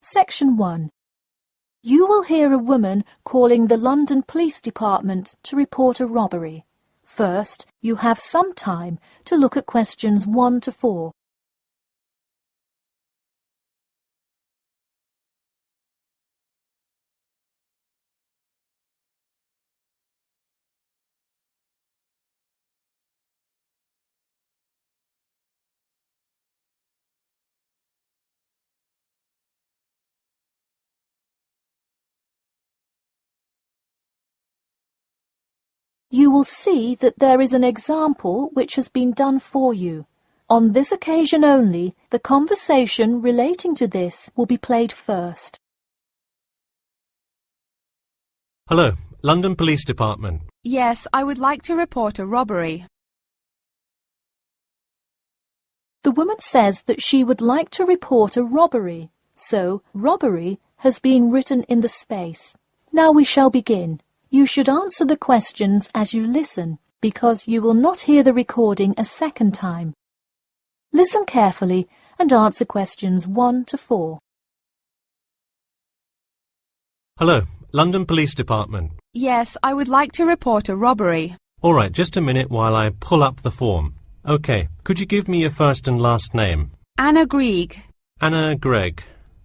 Section 1. You will hear a woman calling the London Police Department to report a robbery. First, you have some time to look at questions 1 to 4. You will see that there is an example which has been done for you. On this occasion only, the conversation relating to this will be played first. Hello, London Police Department. Yes, I would like to report a robbery. The woman says that she would like to report a robbery, so robbery has been written in the space. Now we shall begin. You should answer the questions as you listen, because you will not hear the recording a second time. Listen carefully and answer questions 1 to 4. Hello, London Police Department. Yes, I would like to report a robbery. All right, just a minute while I pull up the form. OK, could you give me your first and last name? Anna Grieg. Anna Gregg.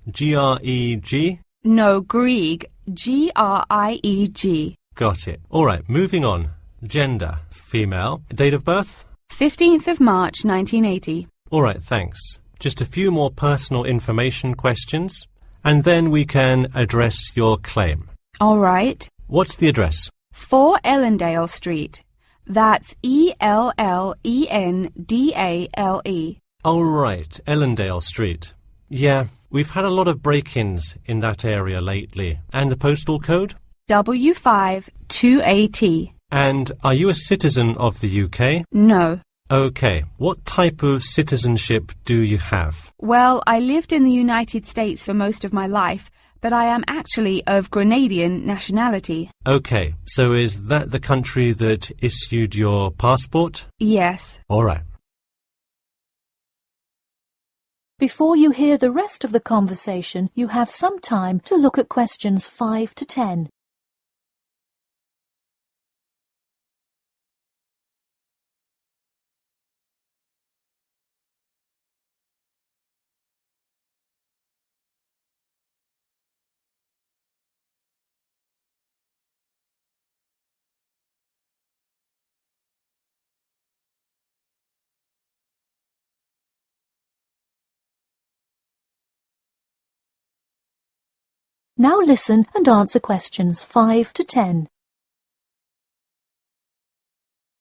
G-R-E-G? No, Grieg. G-R-I-E-G. Got it. All right, moving on. Gender, female. Date of birth? 15th of March, 1980. All right, thanks. Just a few more personal information questions, and then we can address your claim. All right. What's the address? 4 Ellendale Street. That's E-L-L-E-N-D-A-L-E. Oh, right, Ellendale Street. Yeah, we've had a lot of break-ins in that area lately. And the postal code? W5 2AT. And are you a citizen of the UK? No. OK. What type of citizenship do you have? Well, I lived in the United States for most of my life, but I am actually of Grenadian nationality. OK. So is that the country that issued your passport? Yes. All right. Before you hear the rest of the conversation, you have some time to look at questions 5 to 10. Now listen and answer questions 5 to 10.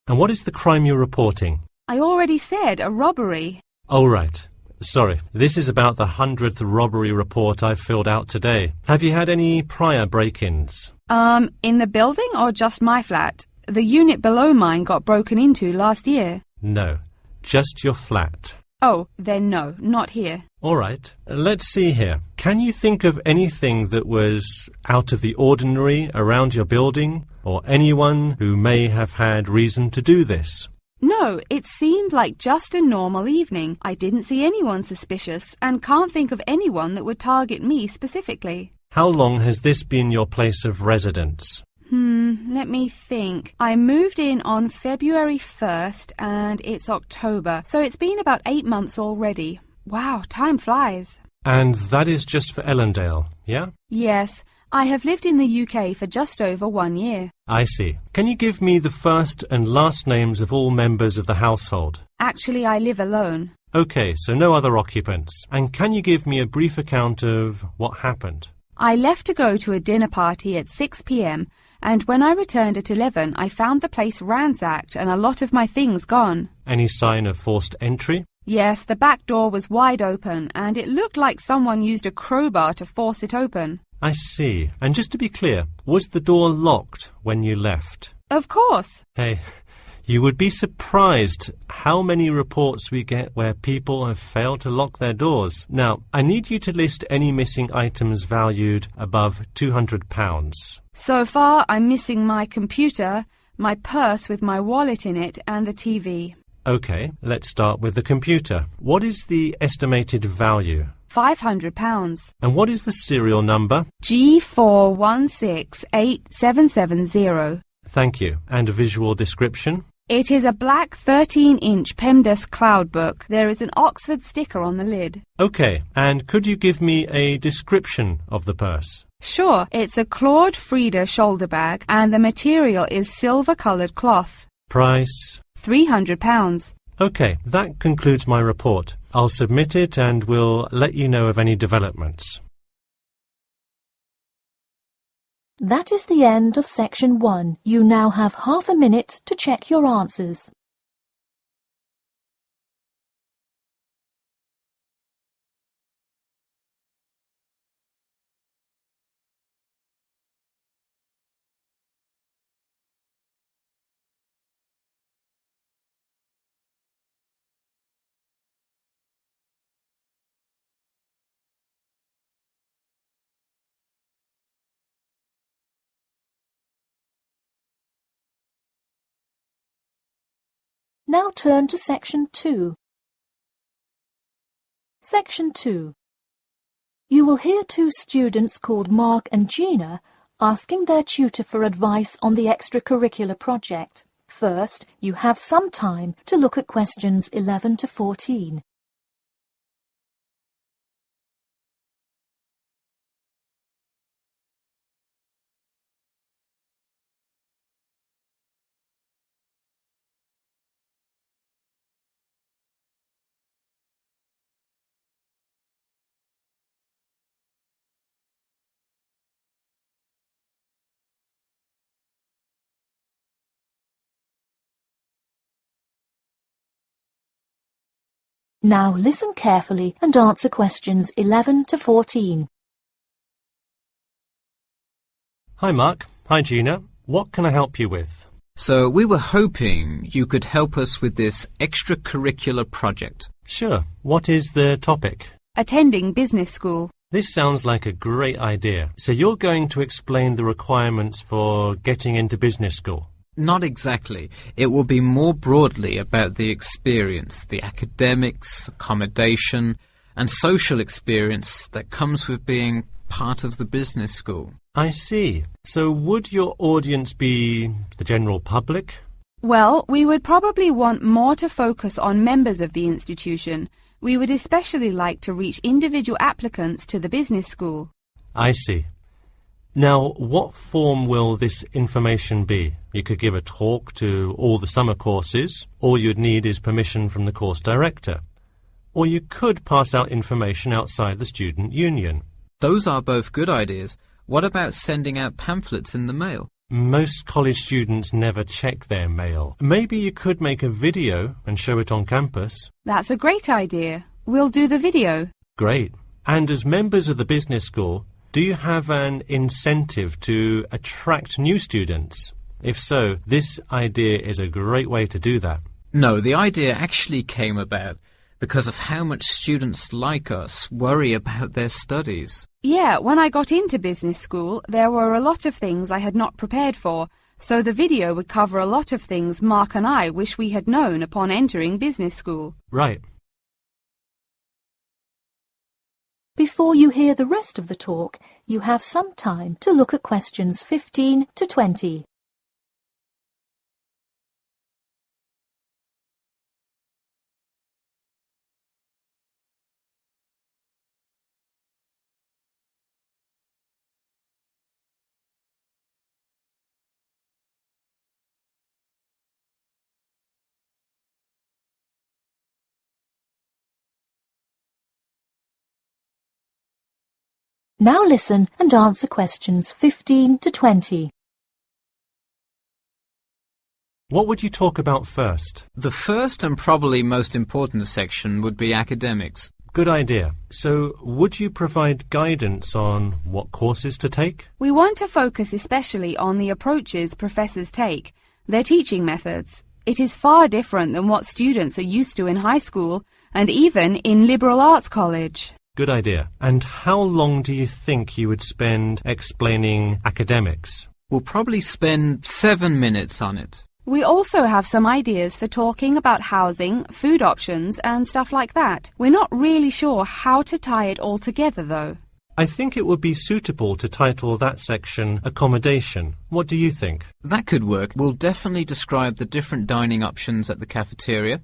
And what is the crime you're reporting? I already said a robbery. Oh, right. Sorry. This is about the 100th robbery report I've filled out today. Have you had any prior break-ins? In the building or just my flat? The unit below mine got broken into last year. No. Just your flat. Oh, then no, not here. All right. Let's see here. Can you think of anything that was out of the ordinary around your building, or anyone who may have had reason to do this? No, it seemed like just a normal evening. I didn't see anyone suspicious and can't think of anyone that would target me specifically. How long has this been your place of residence? Let me think. I moved in on February 1st and it's October, so it's been about 8 months already. Wow, time flies. And that is just for Ellendale, yeah? Yes, I have lived in the UK for just over 1 year. I see. Can you give me the first and last names of all members of the household? Actually, I live alone. OK, so no other occupants. And can you give me a brief account of what happened? I left to go to a dinner party at 6 p.m. and when I returned at 11, I found the place ransacked and a lot of my things gone. Any sign of forced entry? Yes, the back door was wide open and it looked like someone used a crowbar to force it open. I see. And just to be clear, was the door locked when you left? Of course. Hey, you would be surprised how many reports we get where people have failed to lock their doors. Now, I need you to list any missing items valued above £200. So far, I'm missing my computer, my purse with my wallet in it, and the TV. OK, let's start with the computer. What is the estimated value? £500. And what is the serial number? G41687770. Thank you. And a visual description? It is a black 13-inch PEMDAS cloud book. There is an Oxford sticker on the lid. OK, and could you give me a description of the purse? Sure, it's a Claude Frieda shoulder bag and the material is silver-coloured cloth. Price? £300. OK, that concludes my report. I'll submit it and we'll let you know of any developments. That is the end of section 1. You now have half a minute to check your answers. Now turn to section 2. Section 2. You will hear two students called Mark and Gina asking their tutor for advice on the extracurricular project. First, you have some time to look at questions 11 to 14. Now listen carefully and answer questions 11 to 14. Hi Mark. Hi Gina. What can I help you with? So we were hoping you could help us with this extracurricular project. Sure. What is the topic? Attending business school. This sounds like a great idea. So you're going to explain the requirements for getting into business school? Not exactly. It will be more broadly about the experience, the academics, accommodation, and social experience that comes with being part of the business school. I see. So would your audience be the general public? Well, we would probably want more to focus on members of the institution. We would especially like to reach individual applicants to the business school. I see. Now, what form will this information be? You could give a talk to all the summer courses. All you'd need is permission from the course director. Or you could pass out information outside the student union. Those are both good ideas. What about sending out pamphlets in the mail? Most college students never check their mail. Maybe you could make a video and show it on campus. That's a great idea. We'll do the video. Great. And as members of the business school, do you have an incentive to attract new students? If so, this idea is a great way to do that. No, the idea actually came about because of how much students like us worry about their studies. Yeah, when I got into business school, there were a lot of things I had not prepared for, so the video would cover a lot of things Mark and I wish we had known upon entering business school. Right. Before you hear the rest of the talk, you have some time to look at questions 15 to 20. Now listen and answer questions 15 to 20. What would you talk about first? The first and probably most important section would be academics. Good idea. So, would you provide guidance on what courses to take? We want to focus especially on the approaches professors take, their teaching methods. It is far different than what students are used to in high school and even in liberal arts college. Good idea. And how long do you think you would spend explaining academics? We'll probably spend 7 minutes on it. We also have some ideas for talking about housing, food options and stuff like that. We're not really sure how to tie it all together though. I think it would be suitable to title that section Accommodation. What do you think? That could work. We'll definitely describe the different dining options at the cafeteria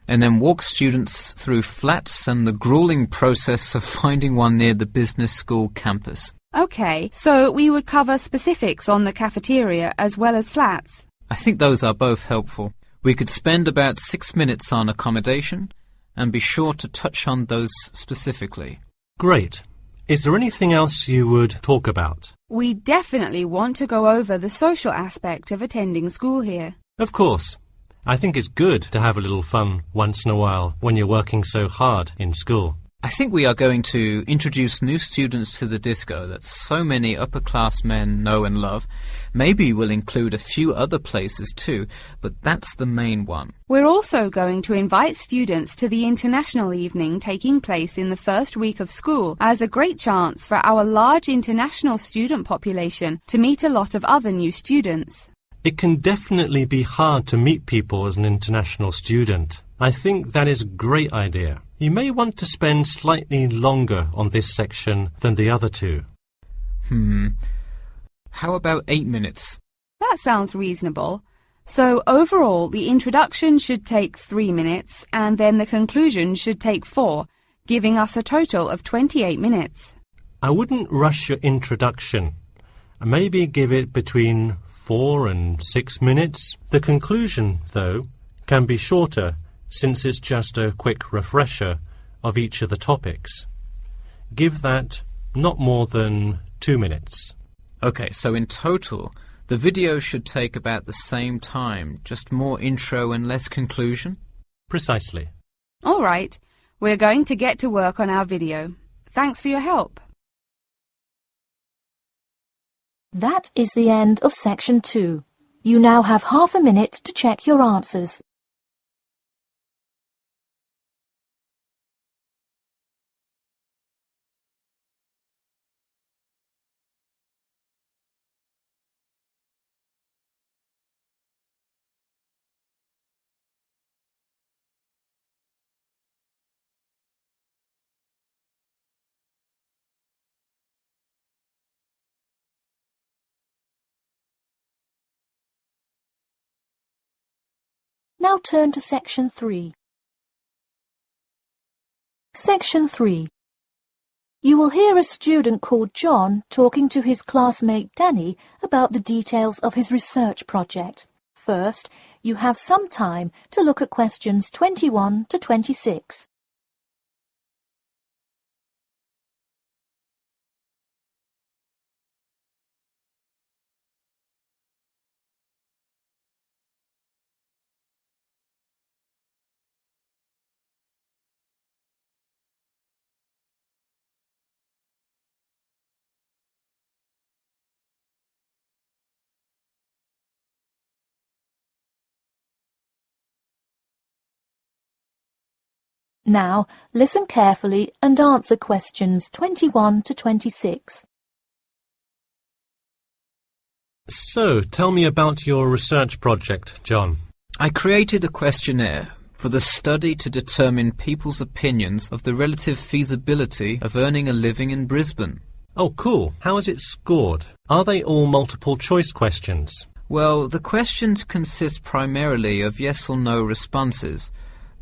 and then walk students through flats and the grueling process of finding one near the business school campus. Okay, so we would cover specifics on the cafeteria as well as flats. I think those are both helpful. We could spend about 6 minutes on accommodation and be sure to touch on those specifically. Great. Is there anything else you would talk about? We definitely want to go over the social aspect of attending school here. Of course. I think it's good to have a little fun once in a while when you're working so hard in school. I think we are going to introduce new students to the disco that so many upper-class men know and love. Maybe we'll include a few other places too, but that's the main one. We're also going to invite students to the international evening taking place in the first week of school as a great chance for our large international student population to meet a lot of other new students. It can definitely be hard to meet people as an international student. I think that is a great idea. You may want to spend slightly longer on this section than the other two. How about 8 minutes? That sounds reasonable. So overall, the introduction should take 3 minutes and then the conclusion should take 4, giving us a total of 28 minutes. I wouldn't rush your introduction. Maybe give it between 4 and 6 minutes. The conclusion, though, can be shorter since it's just a quick refresher of each of the topics. Give that not more than 2 minutes. Okay, so in total, the video should take about the same time, just more intro and less conclusion? Precisely. All right, we're going to get to work on our video. Thanks for your help. That is the end of section 2. You now have half a minute to check your answers. Now turn to section 3. Section 3. You will hear a student called John talking to his classmate Danny about the details of his research project. First, you have some time to look at questions 21 to 26. Now, listen carefully and answer questions 21 to 26. So, tell me about your research project, John. I created a questionnaire for the study to determine people's opinions of the relative feasibility of earning a living in Brisbane. Oh, cool. How is it scored? Are they all multiple choice questions? Well, the questions consist primarily of yes or no responses.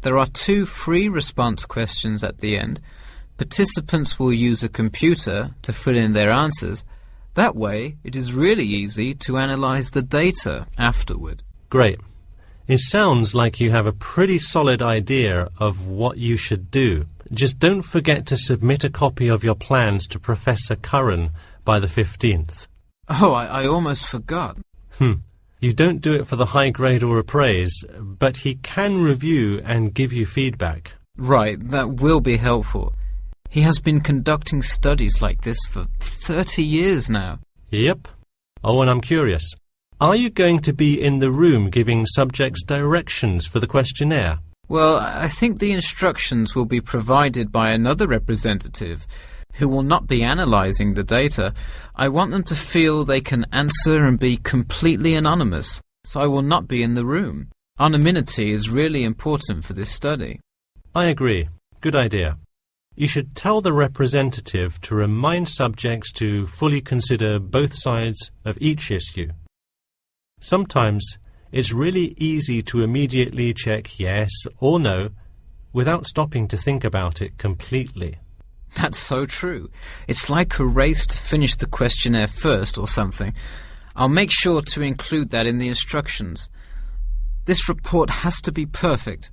There are 2 free response questions at the end. Participants will use a computer to fill in their answers. That way, it is really easy to analyze the data afterward. Great. It sounds like you have a pretty solid idea of what you should do. Just don't forget to submit a copy of your plans to Professor Curran by the 15th. Oh, I almost forgot. You don't do it for the high grade or a praise, but he can review and give you feedback. Right, that will be helpful. He has been conducting studies like this for 30 years now. Yep. Oh, and I'm curious. Are you going to be in the room giving subjects directions for the questionnaire? Well, I think the instructions will be provided by another representative who will not be analysing the data. I want them to feel they can answer and be completely anonymous, so I will not be in the room. Anonymity is really important for this study. I agree. Good idea. You should tell the representative to remind subjects to fully consider both sides of each issue. Sometimes it's really easy to immediately check yes or no without stopping to think about it completely. That's so true. It's like a race to finish the questionnaire first or something. I'll make sure to include that in the instructions. This report has to be perfect.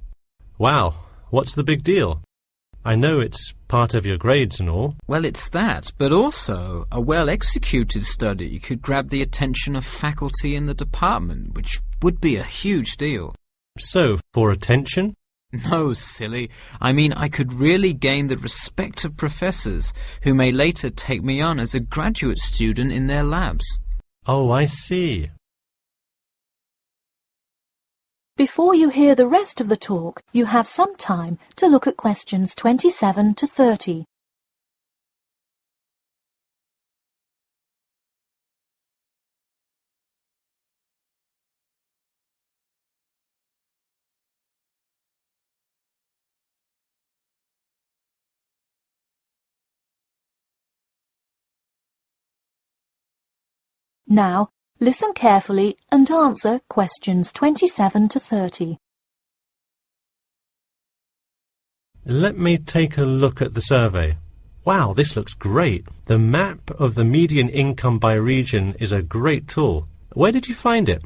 Wow, what's the big deal? I know it's part of your grades and all. Well, it's that, but also a well-executed study could grab the attention of faculty in the department, which would be a huge deal. So, for attention? No, silly. I mean, I could really gain the respect of professors who may later take me on as a graduate student in their labs. Oh, I see. Before you hear the rest of the talk, you have some time to look at questions 27 to 30. Now, listen carefully and answer questions 27 to 30. Let me take a look at the survey. Wow, this looks great. The map of the median income by region is a great tool. Where did you find it?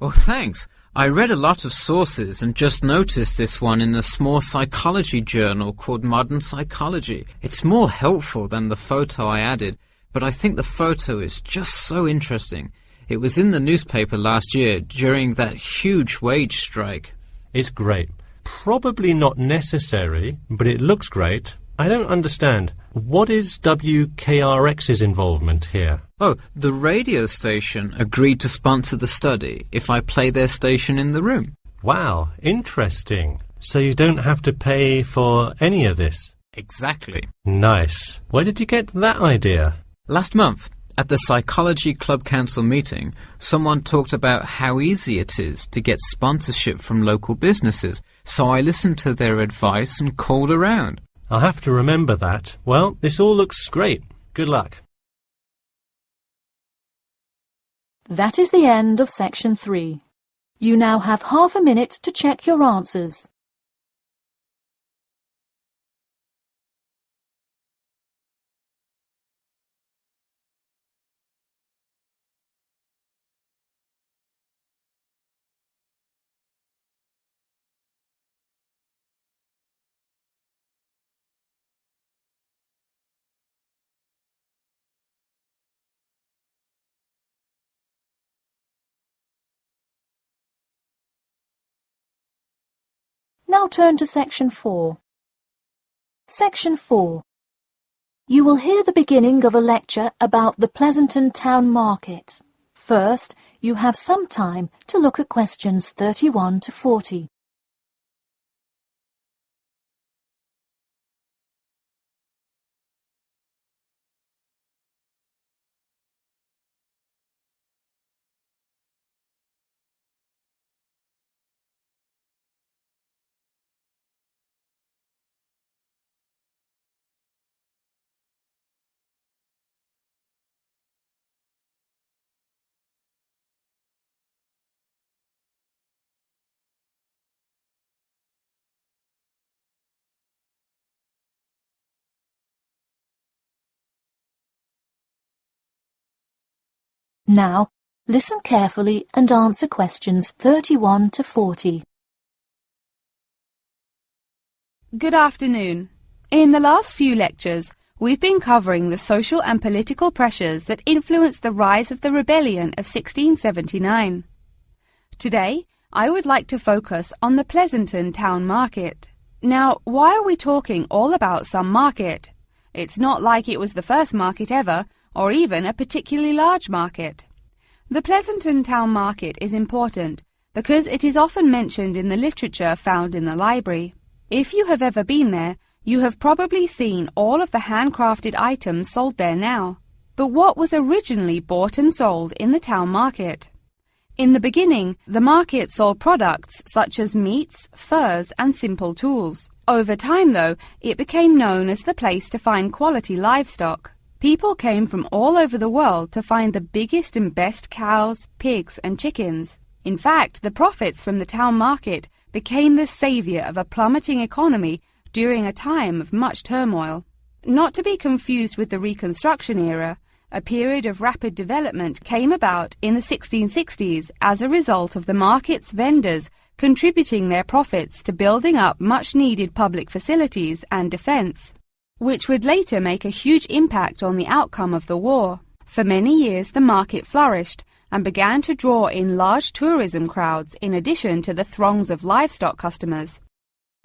Oh, thanks. I read a lot of sources and just noticed this one in a small psychology journal called Modern Psychology. It's more helpful than the photo I added, but I think the photo is just so interesting. It was in the newspaper last year during that huge wage strike. It's great. Probably not necessary, but it looks great. I don't understand. What is WKRX's involvement here? Oh, the radio station agreed to sponsor the study if I play their station in the room. Wow, interesting. So you don't have to pay for any of this? Exactly. Nice. Where did you get that idea? Last month, at the Psychology Club Council meeting, someone talked about how easy it is to get sponsorship from local businesses, so I listened to their advice and called around. I'll have to remember that. Well, this all looks great. Good luck. That is the end of section 3. You now have half a minute to check your answers. Now turn to section 4. Section 4. You will hear the beginning of a lecture about the Pleasanton Town Market. First, you have some time to look at questions 31 to 40. Now, listen carefully and answer questions 31 to 40. Good afternoon. In the last few lectures, we've been covering the social and political pressures that influenced the rise of the rebellion of 1679. Today, I would like to focus on the Pleasanton Town Market. Now, why are we talking all about some market? It's not like it was the first market ever, or even a particularly large market. The Pleasanton Town Market is important, because it is often mentioned in the literature found in the library. If you have ever been there, you have probably seen all of the handcrafted items sold there now. But what was originally bought and sold in the town market? In the beginning, the market sold products such as meats, furs, and simple tools. Over time, though, it became known as the place to find quality livestock. People came from all over the world to find the biggest and best cows, pigs, and chickens. In fact, the profits from the town market became the savior of a plummeting economy during a time of much turmoil. Not to be confused with the Reconstruction era, a period of rapid development came about in the 1660s as a result of the market's vendors contributing their profits to building up much-needed public facilities and defense, which would later make a huge impact on the outcome of the war. For many years, the market flourished and began to draw in large tourism crowds in addition to the throngs of livestock customers.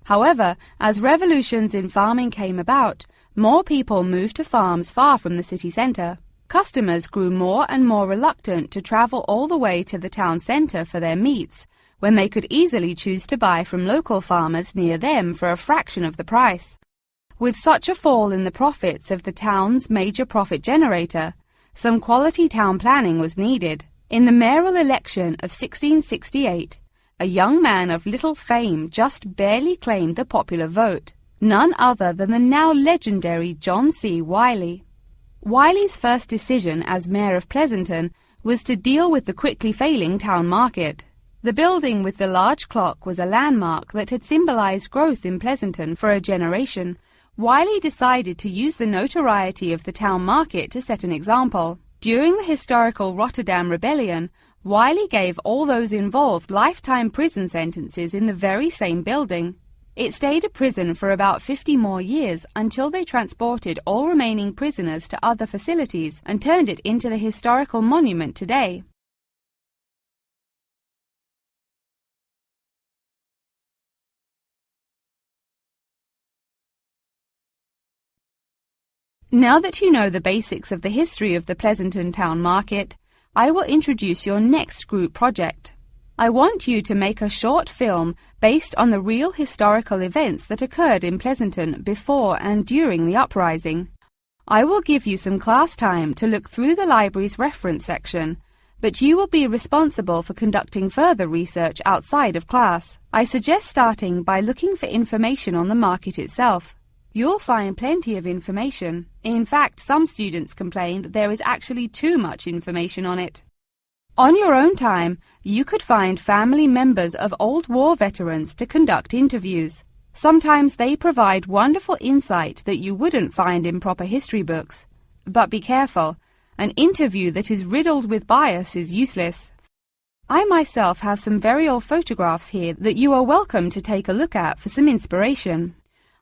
However, as revolutions in farming came about, more people moved to farms far from the city centre. Customers grew more and more reluctant to travel all the way to the town centre for their meats, when they could easily choose to buy from local farmers near them for a fraction of the price. With such a fall in the profits of the town's major profit generator, some quality town planning was needed. In the mayoral election of 1668, a young man of little fame just barely claimed the popular vote, none other than the now legendary John C. Wiley. Wiley's first decision as mayor of Pleasanton was to deal with the quickly failing town market. The building with the large clock was a landmark that had symbolized growth in Pleasanton for a generation. Wiley decided to use the notoriety of the town market to set an example. During the historical Rotterdam Rebellion, Wiley gave all those involved lifetime prison sentences in the very same building. It stayed a prison for about 50 more years until they transported all remaining prisoners to other facilities and turned it into the historical monument today. Now that you know the basics of the history of the Pleasanton Town Market, I will introduce your next group project. I want you to make a short film based on the real historical events that occurred in Pleasanton before and during the uprising. I will give you some class time to look through the library's reference section, but you will be responsible for conducting further research outside of class. I suggest starting by looking for information on the market itself. You'll find plenty of information. In fact, some students complain that there is actually too much information on it. On your own time, you could find family members of old war veterans to conduct interviews. Sometimes they provide wonderful insight that you wouldn't find in proper history books. But be careful, an interview that is riddled with bias is useless. I myself have some very old photographs here that you are welcome to take a look at for some inspiration.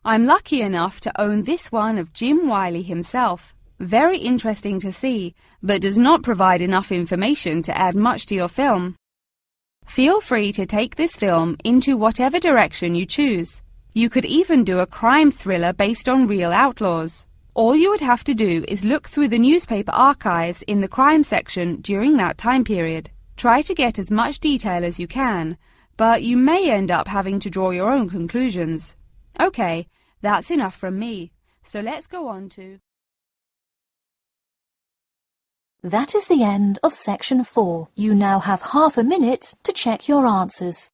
I'm lucky enough to own this one of Jim Wiley himself. Very interesting to see, but does not provide enough information to add much to your film. Feel free to take this film into whatever direction you choose. You could even do a crime thriller based on real outlaws. All you would have to do is look through the newspaper archives in the crime section during that time period. Try to get as much detail as you can, but you may end up having to draw your own conclusions. Okay, that's enough from me, so let's go on to... That is the end of section 4. You now have half a minute to check your answers.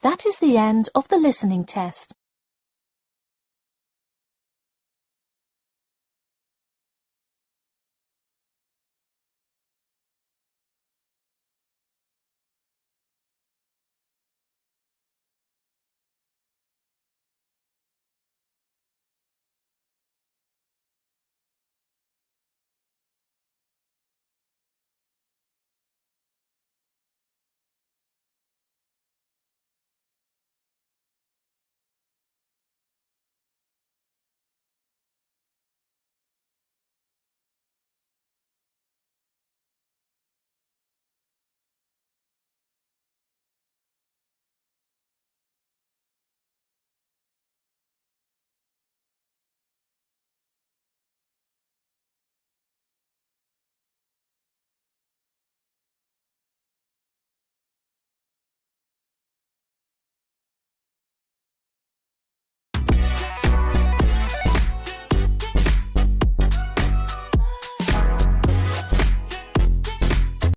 That is the end of the listening test.